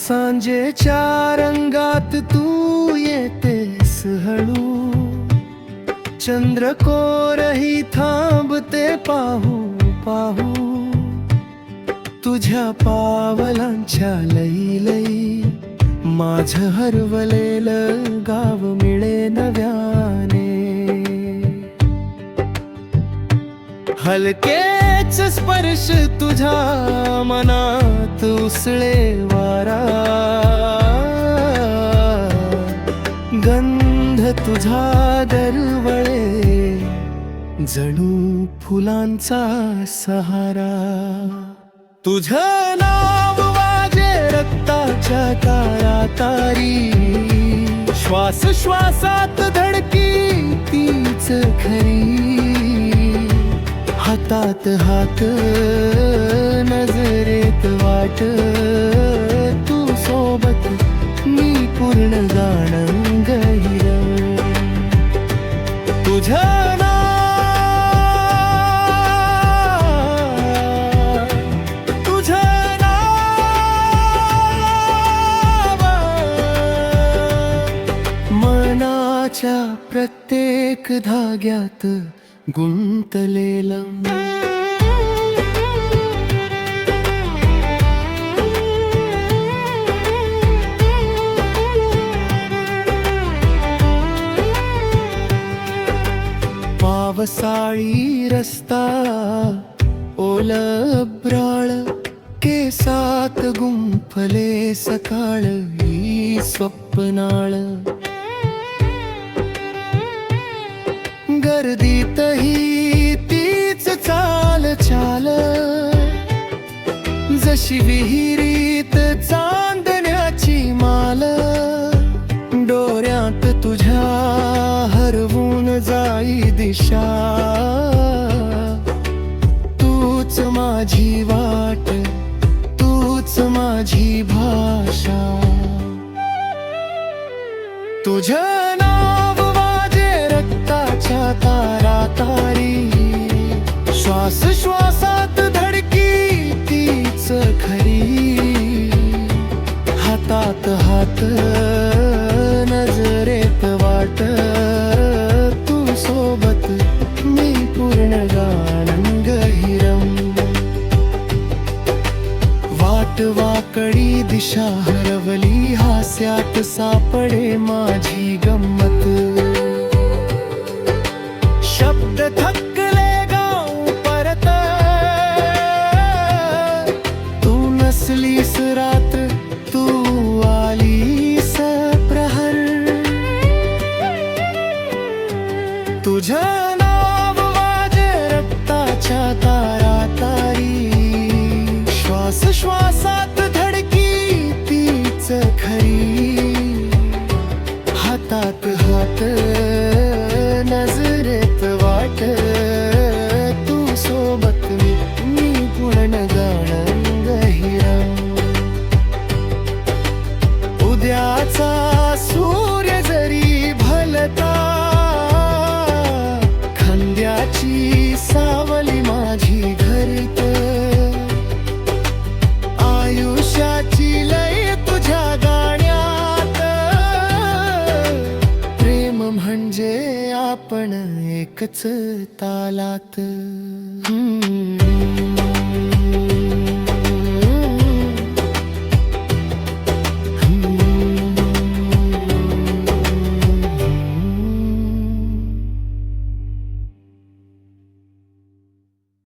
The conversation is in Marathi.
सांजेच्या रंगात तू येतेस हळू, चंद्रकोरही थांबते पाहू पाहू, तुझ्या पावलांच्या लई लई माझं हरवलेलं गाव मिळे नव्याने. हलकेच स्पर्श तुझ्या मनात उसळे वारा, गंध तुझा दरवळे जणू फुलांचा सहारा. तुझं नाव वाजे रक्ताच्या तारातारी, श्वास श्वासात धडकी तीच खरी. हातात हात नजरेत वाट, तू सोबत मी पूर्ण गाणं गहिरं. तुझं मनाच्या प्रत्येक धाग्यात गुंतलेलं. पावसाळी रस्ता ओलब्राळ, केसात गुंफले सकाळ ही स्वप्नाळ. गर्दीतही तीच चाल चाल, जशी विहिरीत चांदण्याची माल. डोळ्यात तुझ्या हरवून जाई दिशा, तूच माझी वाट, तूच माझी भाषा. तुझं नाव वाजे रक्ताच्या तारातारी, श्वास श्वासात धडकी तीच खरी. हातात हात नजरेत वाट, तू सोबत मी पूर्ण गाणं गहिरं. वाट वाकडी दिशा हरवली, हास्यात सापडे माझी गंमत. शब्द थकले गाऊ परत, तू नसलीस रात्र, तू आलीस प्रहर. तुझं नाव वाजे रक्ताच्या तारातारी, श्वास श्वासात धडकी तीच खरी. हातात हात नजरेत वाट, तू सोबत मी पूर्ण गाणं गहिरं. उद्याचा सूर्य जरी भलता, खांद्याची सावली माझी घरीत. आयुष्याची लय तुझ्या गाण्यात, प्रेम म्हणजे आपण एकच तालात.